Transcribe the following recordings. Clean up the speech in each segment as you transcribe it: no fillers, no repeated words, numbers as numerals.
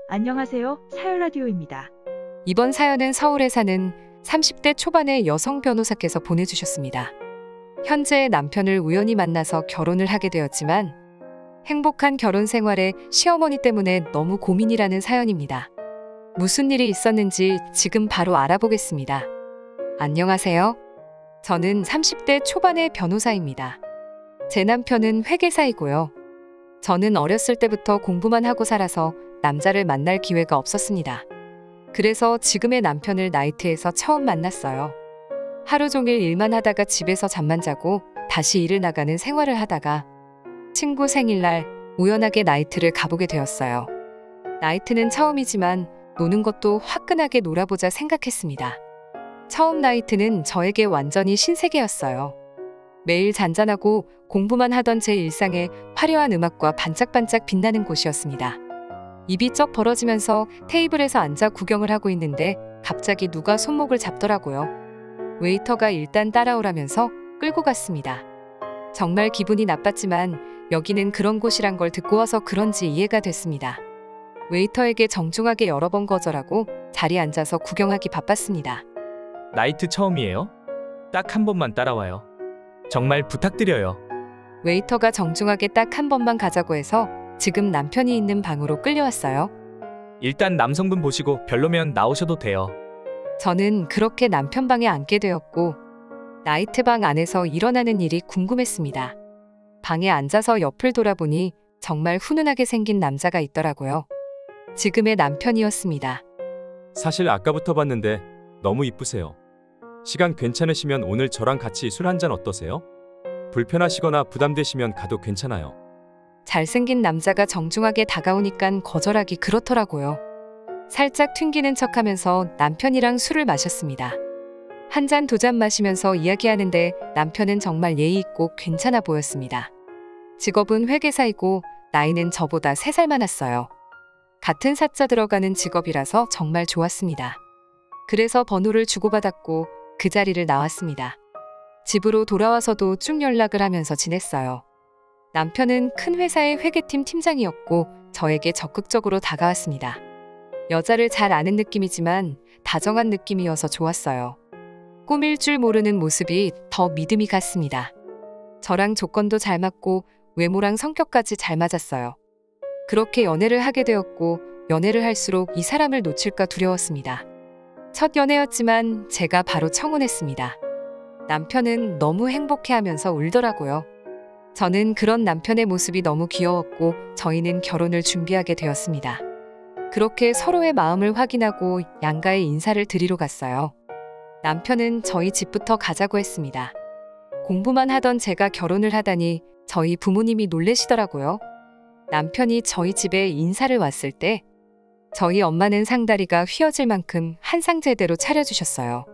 안녕하세요. 사연라디오입니다. 이번 사연은 서울에 사는 30대 초반의 여성 변호사께서 보내주셨습니다. 현재 남편을 우연히 만나서 결혼을 하게 되었지만 행복한 결혼 생활에 시어머니 때문에 너무 고민이라는 사연입니다. 무슨 일이 있었는지 지금 바로 알아보겠습니다. 안녕하세요. 저는 30대 초반의 변호사입니다. 제 남편은 회계사이고요. 저는 어렸을 때부터 공부만 하고 살아서 남자를 만날 기회가 없었습니다. 그래서 지금의 남편을 나이트에서 처음 만났어요. 하루 종일 일만 하다가 집에서 잠만 자고 다시 일을 나가는 생활을 하다가 친구 생일날 우연하게 나이트를 가보게 되었어요. 나이트는 처음이지만 노는 것도 화끈하게 놀아보자 생각했습니다. 처음 나이트는 저에게 완전히 신세계였어요. 매일 잔잔하고 공부만 하던 제 일상에 화려한 음악과 반짝반짝 빛나는 곳이었습니다. 입이 쩍 벌어지면서 테이블에서 앉아 구경을 하고 있는데 갑자기 누가 손목을 잡더라고요. 웨이터가 일단 따라오라면서 끌고 갔습니다. 정말 기분이 나빴지만 여기는 그런 곳이란 걸 듣고 와서 그런지 이해가 됐습니다. 웨이터에게 정중하게 여러 번 거절하고 자리에 앉아서 구경하기 바빴습니다. 나이트 처음이에요? 딱 한 번만 따라와요. 정말 부탁드려요. 웨이터가 정중하게 딱 한 번만 가자고 해서 지금 남편이 있는 방으로 끌려왔어요. 일단 남성분 보시고 별로면 나오셔도 돼요. 저는 그렇게 남편 방에 앉게 되었고 나이트방 안에서 일어나는 일이 궁금했습니다. 방에 앉아서 옆을 돌아보니 정말 훈훈하게 생긴 남자가 있더라고요. 지금의 남편이었습니다. 사실 아까부터 봤는데 너무 이쁘세요. 시간 괜찮으시면 오늘 저랑 같이 술 한잔 어떠세요? 불편하시거나 부담되시면 가도 괜찮아요. 잘생긴 남자가 정중하게 다가오니깐 거절하기 그렇더라고요. 살짝 튕기는 척하면서 남편이랑 술을 마셨습니다. 한 잔 두 잔 마시면서 이야기하는데 남편은 정말 예의 있고 괜찮아 보였습니다. 직업은 회계사이고 나이는 저보다 3살 많았어요. 같은 사자 들어가는 직업이라서 정말 좋았습니다. 그래서 번호를 주고받았고 그 자리를 나왔습니다. 집으로 돌아와서도 쭉 연락을 하면서 지냈어요. 남편은 큰 회사의 회계팀 팀장이었고 저에게 적극적으로 다가왔습니다. 여자를 잘 아는 느낌이지만 다정한 느낌이어서 좋았어요. 꾸밀 줄 모르는 모습이 더 믿음이 갔습니다. 저랑 조건도 잘 맞고 외모랑 성격까지 잘 맞았어요. 그렇게 연애를 하게 되었고 연애를 할수록 이 사람을 놓칠까 두려웠습니다. 첫 연애였지만 제가 바로 청혼했습니다. 남편은 너무 행복해하면서 울더라고요. 저는 그런 남편의 모습이 너무 귀여웠고 저희는 결혼을 준비하게 되었습니다. 그렇게 서로의 마음을 확인하고 양가의 인사를 드리러 갔어요. 남편은 저희 집부터 가자고 했습니다. 공부만 하던 제가 결혼을 하다니 저희 부모님이 놀래시더라고요. 남편이 저희 집에 인사를 왔을 때 저희 엄마는 상다리가 휘어질 만큼 한 상 제대로 차려주셨어요.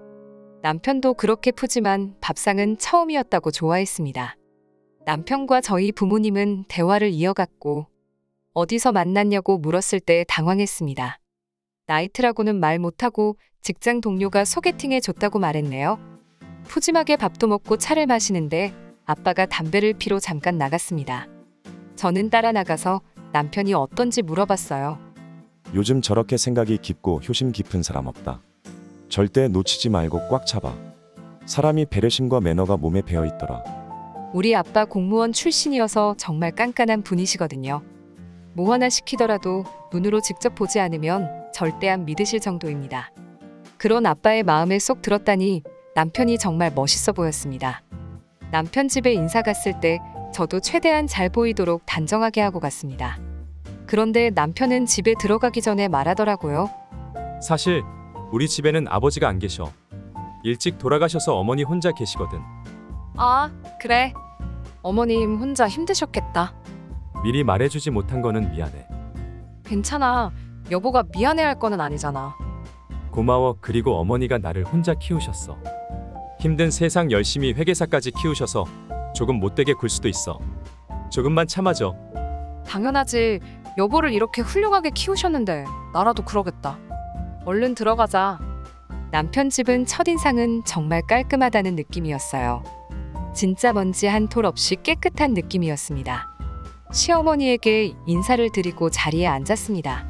남편도 그렇게 푸짐한 밥상은 처음이었다고 좋아했습니다. 남편과 저희 부모님은 대화를 이어갔고 어디서 만났냐고 물었을 때 당황했습니다. 나이트라고는 말 못하고 직장 동료가 소개팅해 줬다고 말했네요. 푸짐하게 밥도 먹고 차를 마시는데 아빠가 담배를 피러 잠깐 나갔습니다. 저는 따라 나가서 남편이 어떤지 물어봤어요. 요즘 저렇게 생각이 깊고 효심 깊은 사람 없다. 절대 놓치지 말고 꽉 잡아. 사람이 배려심과 매너가 몸에 배어 있더라. 우리 아빠 공무원 출신이어서 정말 깐깐한 분이시거든요. 뭐 하나 시키더라도 눈으로 직접 보지 않으면 절대 안 믿으실 정도입니다. 그런 아빠의 마음에 쏙 들었다니 남편이 정말 멋있어 보였습니다. 남편 집에 인사 갔을 때 저도 최대한 잘 보이도록 단정하게 하고 갔습니다. 그런데 남편은 집에 들어가기 전에 말하더라고요. 사실 우리 집에는 아버지가 안 계셔. 일찍 돌아가셔서 어머니 혼자 계시거든. 아, 그래. 어머님 혼자 힘드셨겠다. 미리 말해주지 못한 거는 미안해. 괜찮아. 여보가 미안해할 거는 아니잖아. 고마워. 그리고 어머니가 나를 혼자 키우셨어. 힘든 세상 열심히 회계사까지 키우셔서 조금 못되게 굴 수도 있어. 조금만 참아줘. 당연하지. 여보를 이렇게 훌륭하게 키우셨는데 나라도 그러겠다. 얼른 들어가자. 남편 집은 첫인상은 정말 깔끔하다는 느낌이었어요. 진짜 먼지 한 톨 없이 깨끗한 느낌이었습니다. 시어머니에게 인사를 드리고 자리에 앉았습니다.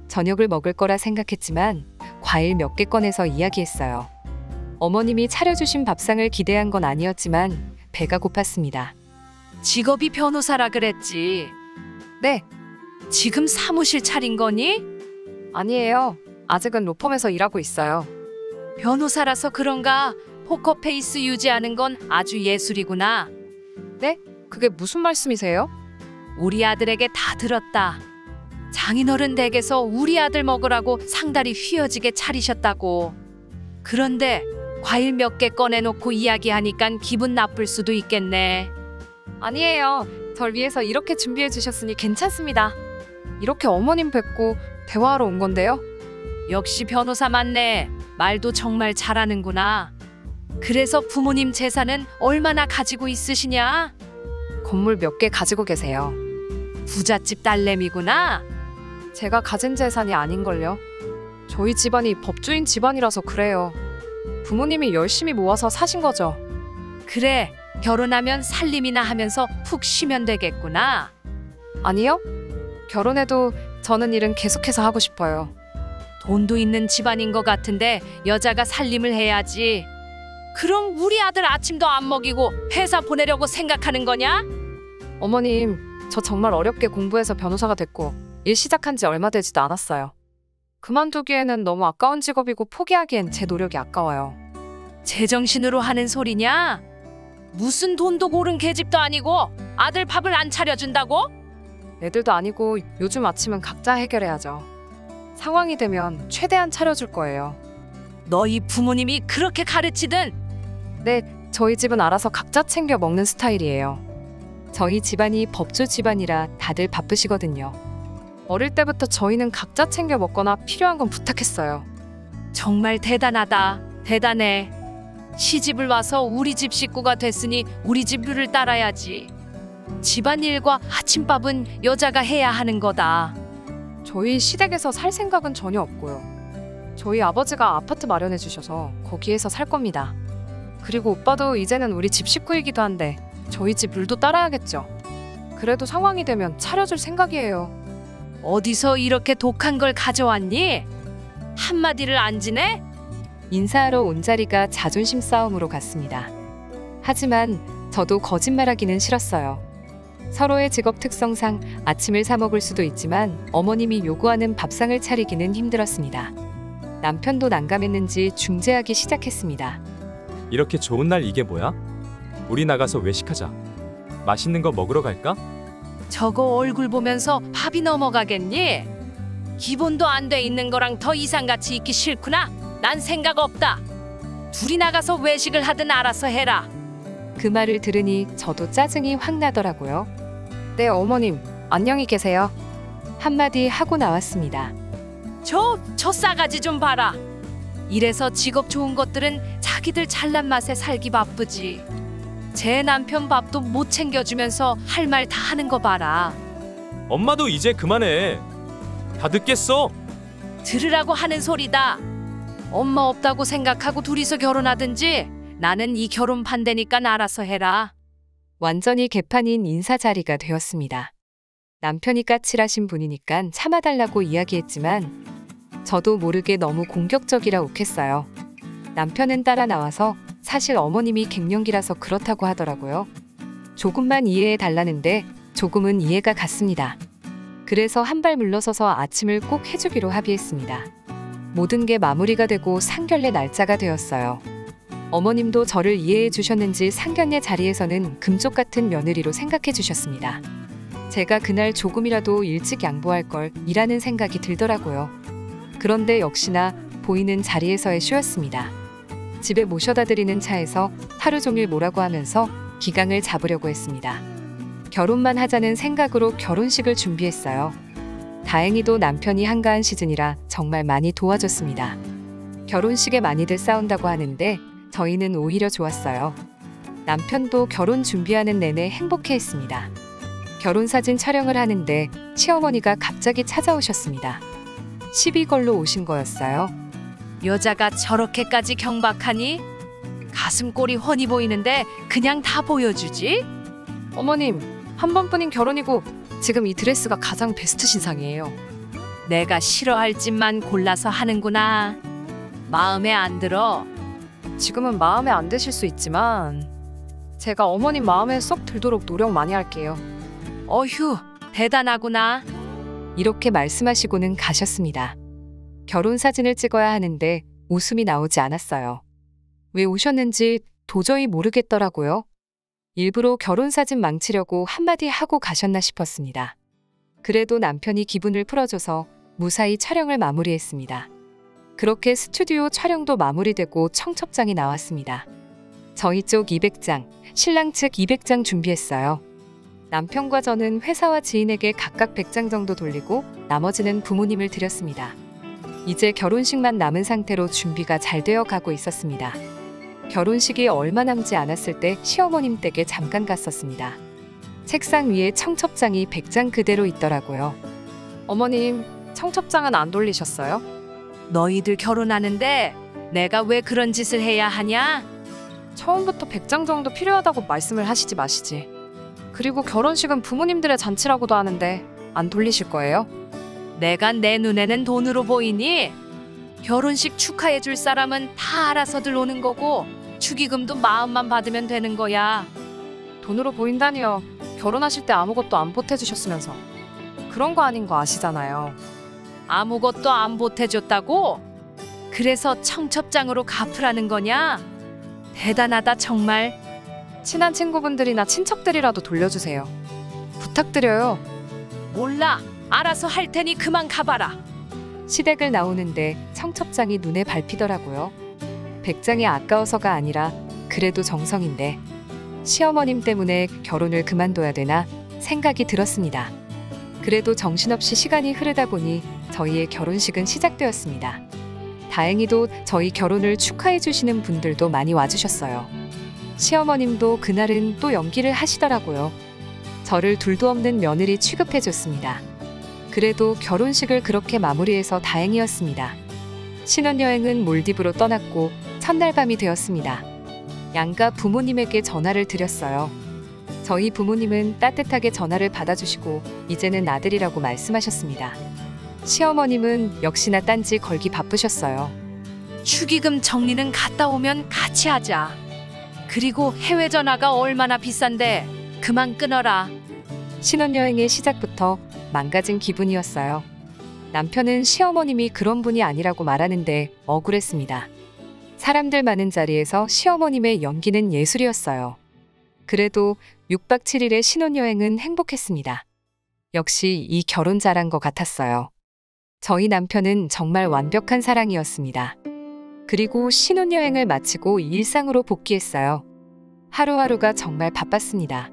저녁을 먹을 거라 생각했지만 과일 몇 개 꺼내서 이야기했어요. 어머님이 차려주신 밥상을 기대한 건 아니었지만 배가 고팠습니다. 직업이 변호사라 그랬지. 네, 지금 사무실 차린 거니? 아니에요. 아직은 로펌에서 일하고 있어요. 변호사라서 그런가 포커페이스 유지하는 건 아주 예술이구나. 네? 그게 무슨 말씀이세요? 우리 아들에게 다 들었다. 장인어른 댁에서 우리 아들 먹으라고 상다리 휘어지게 차리셨다고. 그런데 과일 몇 개 꺼내놓고 이야기하니깐 기분 나쁠 수도 있겠네. 아니에요. 절 위해서 이렇게 준비해 주셨으니 괜찮습니다. 이렇게 어머님 뵙고 대화하러 온 건데요. 역시 변호사 맞네. 말도 정말 잘하는구나. 그래서 부모님 재산은 얼마나 가지고 있으시냐? 건물 몇 개 가지고 계세요. 부잣집 딸내미구나. 제가 가진 재산이 아닌걸요. 저희 집안이 법주인 집안이라서 그래요. 부모님이 열심히 모아서 사신 거죠. 그래, 결혼하면 살림이나 하면서 푹 쉬면 되겠구나. 아니요. 결혼해도 저는 일은 계속해서 하고 싶어요. 돈도 있는 집안인 것 같은데 여자가 살림을 해야지. 그럼 우리 아들 아침도 안 먹이고 회사 보내려고 생각하는 거냐? 어머님, 저 정말 어렵게 공부해서 변호사가 됐고 일 시작한 지 얼마 되지도 않았어요. 그만두기에는 너무 아까운 직업이고 포기하기엔 제 노력이 아까워요. 제정신으로 하는 소리냐? 무슨 돈도 고른 계집도 아니고 아들 밥을 안 차려준다고? 애들도 아니고 요즘 아침은 각자 해결해야죠. 상황이 되면 최대한 차려줄 거예요. 너희 부모님이 그렇게 가르치든? 네, 저희 집은 알아서 각자 챙겨 먹는 스타일이에요. 저희 집안이 법조 집안이라 다들 바쁘시거든요. 어릴 때부터 저희는 각자 챙겨 먹거나 필요한 건 부탁했어요. 정말 대단하다. 대단해. 시집을 와서 우리 집 식구가 됐으니 우리 집 룰을 따라야지. 집안일과 아침밥은 여자가 해야 하는 거다. 저희 시댁에서 살 생각은 전혀 없고요. 저희 아버지가 아파트 마련해 주셔서 거기에서 살 겁니다. 그리고 오빠도 이제는 우리 집 식구이기도 한데 저희 집 룰도 따라야겠죠. 그래도 상황이 되면 차려줄 생각이에요. 어디서 이렇게 독한 걸 가져왔니? 한마디를 안 지내? 인사하러 온 자리가 자존심 싸움으로 갔습니다. 하지만 저도 거짓말하기는 싫었어요. 서로의 직업 특성상 아침을 사 먹을 수도 있지만 어머님이 요구하는 밥상을 차리기는 힘들었습니다. 남편도 난감했는지 중재하기 시작했습니다. 이렇게 좋은 날 이게 뭐야? 우리 나가서 외식하자. 맛있는 거 먹으러 갈까? 저거 얼굴 보면서 밥이 넘어가겠니? 기본도 안 돼 있는 거랑 더 이상같이 있기 싫구나. 난 생각 없다. 둘이 나가서 외식을 하든 알아서 해라. 그 말을 들으니 저도 짜증이 확 나더라고요. 네, 어머님, 안녕히 계세요. 한마디 하고 나왔습니다. 저 싸가지 좀 봐라. 이래서 직업 좋은 것들은 자기들 잘난 맛에 살기 바쁘지. 제 남편 밥도 못 챙겨주면서 할 말 다 하는 거 봐라. 엄마도 이제 그만해. 다 듣겠어. 들으라고 하는 소리다. 엄마 없다고 생각하고 둘이서 결혼하든지. 나는 이 결혼 반대니까 알아서 해라. 완전히 개판인 인사 자리가 되었습니다. 남편이 까칠하신 분이니까 참아달라고 이야기했지만 저도 모르게 너무 공격적이라 욱했어요. 남편은 따라 나와서 사실 어머님이 갱년기라서 그렇다고 하더라고요. 조금만 이해해 달라는데 조금은 이해가 갔습니다. 그래서 한 발 물러서서 아침을 꼭 해주기로 합의했습니다. 모든 게 마무리가 되고 상견례 날짜가 되었어요. 어머님도 저를 이해해 주셨는지 상견례 자리에서는 금쪽 같은 며느리로 생각해 주셨습니다. 제가 그날 조금이라도 일찍 양보할 걸 이라는 생각이 들더라고요. 그런데 역시나 보이는 자리에서의 쇼였습니다. 집에 모셔다 드리는 차에서 하루 종일 뭐라고 하면서 기강을 잡으려고 했습니다. 결혼만 하자는 생각으로 결혼식을 준비했어요. 다행히도 남편이 한가한 시즌이라 정말 많이 도와줬습니다. 결혼식에 많이들 싸운다고 하는데 저희는 오히려 좋았어요. 남편도 결혼 준비하는 내내 행복해했습니다. 결혼사진 촬영을 하는데 시어머니가 갑자기 찾아오셨습니다. 시비 걸로 오신 거였어요. 여자가 저렇게까지 경박하니? 가슴골이 훤히 보이는데 그냥 다 보여주지? 어머님, 한 번뿐인 결혼이고 지금 이 드레스가 가장 베스트 신상이에요. 내가 싫어할 짓만 골라서 하는구나. 마음에 안 들어. 지금은 마음에 안 드실 수 있지만 제가 어머님 마음에 쏙 들도록 노력 많이 할게요. 어휴, 대단하구나. 이렇게 말씀하시고는 가셨습니다. 결혼 사진을 찍어야 하는데 웃음이 나오지 않았어요. 왜 오셨는지 도저히 모르겠더라고요. 일부러 결혼 사진 망치려고 한마디 하고 가셨나 싶었습니다. 그래도 남편이 기분을 풀어줘서 무사히 촬영을 마무리했습니다. 그렇게 스튜디오 촬영도 마무리되고 청첩장이 나왔습니다. 저희 쪽 200장, 신랑 측 200장 준비했어요. 남편과 저는 회사와 지인에게 각각 100장 정도 돌리고 나머지는 부모님을 드렸습니다. 이제 결혼식만 남은 상태로 준비가 잘 되어 가고 있었습니다. 결혼식이 얼마 남지 않았을 때 시어머님 댁에 잠깐 갔었습니다. 책상 위에 청첩장이 100장 그대로 있더라고요. 어머님, 청첩장은 안 돌리셨어요? 너희들 결혼하는데 내가 왜 그런 짓을 해야 하냐? 처음부터 100장 정도 필요하다고 말씀을 하시지 마시지. 그리고 결혼식은 부모님들의 잔치라고도 하는데 안 돌리실 거예요? 내가 내 눈에는 돈으로 보이니? 결혼식 축하해 줄 사람은 다 알아서들 오는 거고 축의금도 마음만 받으면 되는 거야. 돈으로 보인다니요. 결혼하실 때 아무것도 안 보태주셨으면서. 그런 거 아닌 거 아시잖아요. 아무것도 안 보태줬다고? 그래서 청첩장으로 갚으라는 거냐? 대단하다 정말. 친한 친구분들이나 친척들이라도 돌려주세요. 부탁드려요. 몰라. 알아서 할 테니 그만 가봐라. 시댁을 나오는데 청첩장이 눈에 밟히더라고요. 100장이 아까워서가 아니라 그래도 정성인데 시어머님 때문에 결혼을 그만둬야 되나 생각이 들었습니다. 그래도 정신없이 시간이 흐르다 보니 저희의 결혼식은 시작되었습니다. 다행히도 저희 결혼을 축하해 주시는 분들도 많이 와주셨어요. 시어머님도 그날은 또 연기를 하시더라고요. 저를 둘도 없는 며느리 취급해 줬습니다. 그래도 결혼식을 그렇게 마무리해서 다행이었습니다. 신혼여행은 몰디브로 떠났고 첫날 밤이 되었습니다. 양가 부모님에게 전화를 드렸어요. 저희 부모님은 따뜻하게 전화를 받아주시고 이제는 아들이라고 말씀하셨습니다. 시어머님은 역시나 딴지 걸기 바쁘셨어요. 축의금 정리는 갔다 오면 같이 하자. 그리고 해외 전화가 얼마나 비싼데 그만 끊어라. 신혼여행의 시작부터 망가진 기분이었어요. 남편은 시어머님이 그런 분이 아니라고 말하는데 억울했습니다. 사람들 많은 자리에서 시어머님의 연기는 예술이었어요. 그래도 6박 7일의 신혼여행은 행복했습니다. 역시 이 결혼 잘한 것 같았어요. 저희 남편은 정말 완벽한 사랑이었습니다. 그리고 신혼여행을 마치고 일상으로 복귀했어요. 하루하루가 정말 바빴습니다.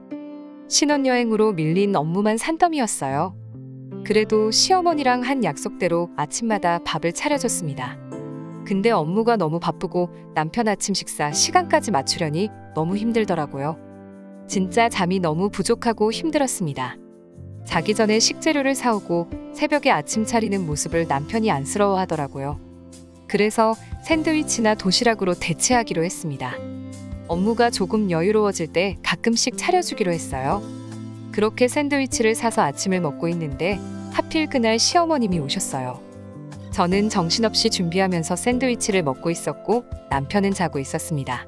신혼여행으로 밀린 업무만 산더미였어요. 그래도 시어머니랑 한 약속대로 아침마다 밥을 차려줬습니다. 근데 업무가 너무 바쁘고 남편 아침 식사 시간까지 맞추려니 너무 힘들더라고요. 진짜 잠이 너무 부족하고 힘들었습니다. 자기 전에 식재료를 사오고 새벽에 아침 차리는 모습을 남편이 안쓰러워하더라고요. 그래서 샌드위치나 도시락으로 대체하기로 했습니다. 업무가 조금 여유로워질 때 가끔씩 차려주기로 했어요. 그렇게 샌드위치를 사서 아침을 먹고 있는데 하필 그날 시어머님이 오셨어요. 저는 정신없이 준비하면서 샌드위치를 먹고 있었고 남편은 자고 있었습니다.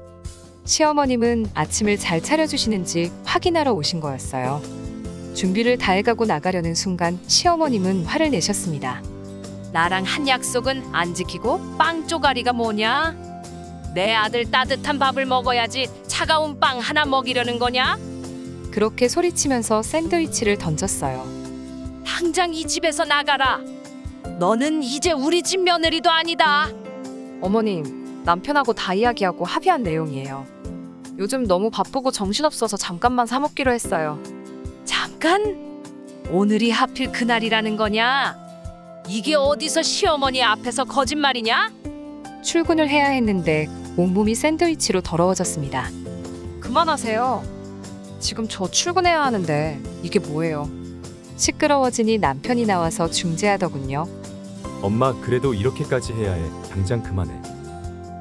시어머님은 아침을 잘 차려주시는지 확인하러 오신 거였어요. 준비를 다 해가고 나가려는 순간 시어머님은 화를 내셨습니다. 나랑 한 약속은 안 지키고 빵 쪼가리가 뭐냐? 내 아들 따뜻한 밥을 먹어야지 차가운 빵 하나 먹이려는 거냐? 그렇게 소리치면서 샌드위치를 던졌어요. 당장 이 집에서 나가라. 너는 이제 우리 집 며느리도 아니다. 어머님, 남편하고 다 이야기하고 합의한 내용이에요. 요즘 너무 바쁘고 정신없어서 잠깐만 사 먹기로 했어요. 잠깐? 오늘이 하필 그날이라는 거냐? 이게 어디서 시어머니 앞에서 거짓말이냐? 출근을 해야 했는데 온몸이 샌드위치로 더러워졌습니다. 그만하세요. 지금 저 출근해야 하는데 이게 뭐예요? 시끄러워지니 남편이 나와서 중재하더군요. 엄마, 그래도 이렇게까지 해야 해. 당장 그만해.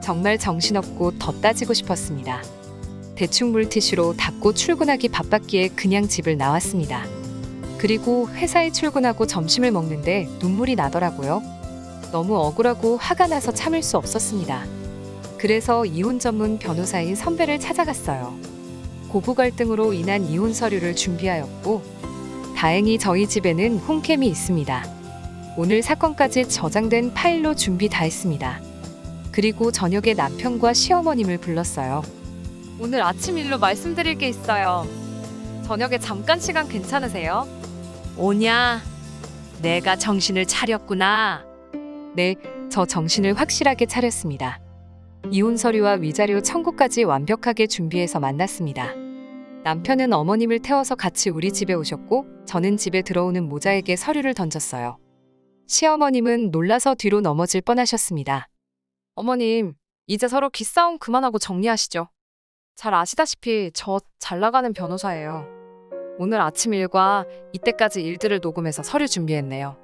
정말 정신없고 더 따지고 싶었습니다. 대충 물티슈로 닦고 출근하기 바빴기에 그냥 집을 나왔습니다. 그리고 회사에 출근하고 점심을 먹는데 눈물이 나더라고요. 너무 억울하고 화가 나서 참을 수 없었습니다. 그래서 이혼 전문 변호사인 선배를 찾아갔어요. 고부 갈등으로 인한 이혼 서류를 준비하였고, 다행히 저희 집에는 홈캠이 있습니다. 오늘 사건까지 저장된 파일로 준비 다 했습니다. 그리고 저녁에 남편과 시어머님을 불렀어요. 오늘 아침 일로 말씀드릴 게 있어요. 저녁에 잠깐 시간 괜찮으세요? 오냐? 내가 정신을 차렸구나. 네, 저 정신을 확실하게 차렸습니다. 이혼 서류와 위자료 청구까지 완벽하게 준비해서 만났습니다. 남편은 어머님을 태워서 같이 우리 집에 오셨고, 저는 집에 들어오는 모자에게 서류를 던졌어요. 시어머님은 놀라서 뒤로 넘어질 뻔하셨습니다. 어머님, 이제 서로 기싸움 그만하고 정리하시죠. 잘 아시다시피 저 잘 나가는 변호사예요. 오늘 아침 일과 이때까지 일들을 녹음해서 서류 준비했네요.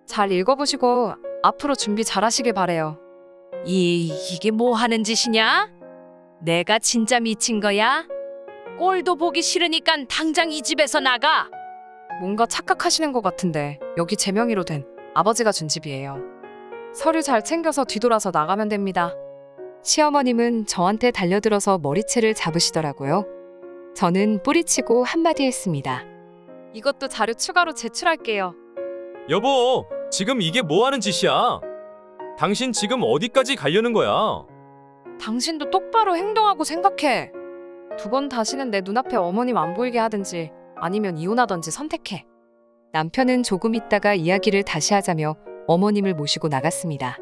잘 읽어보시고 앞으로 준비 잘하시길 바래요. 이게 뭐 하는 짓이냐? 내가 진짜 미친 거야? 꼴도 보기 싫으니까 당장 이 집에서 나가. 뭔가 착각하시는 것 같은데 여기 제 명의로 된 아버지가 준 집이에요. 서류 잘 챙겨서 뒤돌아서 나가면 됩니다. 시어머님은 저한테 달려들어서 머리채를 잡으시더라고요. 저는 뿌리치고 한마디 했습니다. 이것도 자료 추가로 제출할게요. 여보, 지금 이게 뭐 하는 짓이야? 당신 지금 어디까지 가려는 거야? 당신도 똑바로 행동하고 생각해. 두 번 다시는 내 눈앞에 어머님 안 보이게 하든지 아니면 이혼하든지 선택해. 남편은 조금 있다가 이야기를 다시 하자며 어머님을 모시고 나갔습니다.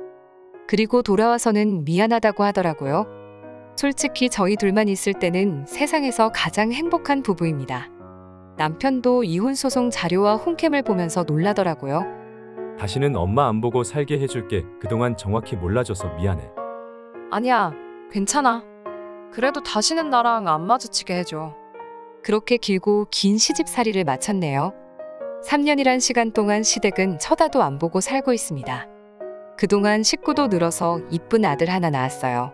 그리고 돌아와서는 미안하다고 하더라고요. 솔직히 저희 둘만 있을 때는 세상에서 가장 행복한 부부입니다. 남편도 이혼 소송 자료와 홈캠을 보면서 놀라더라고요. 다시는 엄마 안 보고 살게 해줄게. 그동안 정확히 몰라줘서 미안해. 아니야, 괜찮아. 그래도 다시는 나랑 안 마주치게 해줘. 그렇게 길고 긴 시집살이를 마쳤네요. 3년이란 시간 동안 시댁은 쳐다도 안 보고 살고 있습니다. 그동안 식구도 늘어서 이쁜 아들 하나 낳았어요.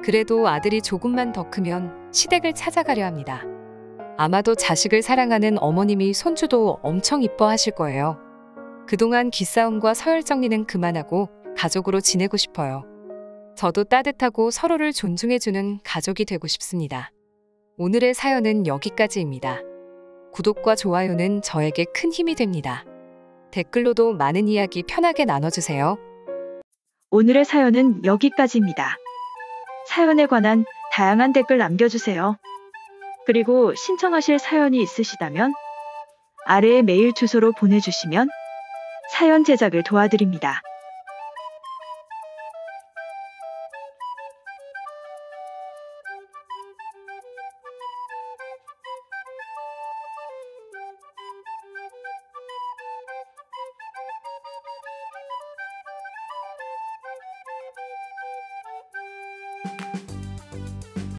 그래도 아들이 조금만 더 크면 시댁을 찾아가려 합니다. 아마도 자식을 사랑하는 어머님이 손주도 엄청 이뻐하실 거예요. 그동안 기싸움과 서열 정리는 그만하고 가족으로 지내고 싶어요. 저도 따뜻하고 서로를 존중해주는 가족이 되고 싶습니다. 오늘의 사연은 여기까지입니다. 구독과 좋아요는 저에게 큰 힘이 됩니다. 댓글로도 많은 이야기 편하게 나눠주세요. 오늘의 사연은 여기까지입니다. 사연에 관한 다양한 댓글 남겨주세요. 그리고 신청하실 사연이 있으시다면 아래의 메일 주소로 보내주시면 사연 제작을 도와드립니다.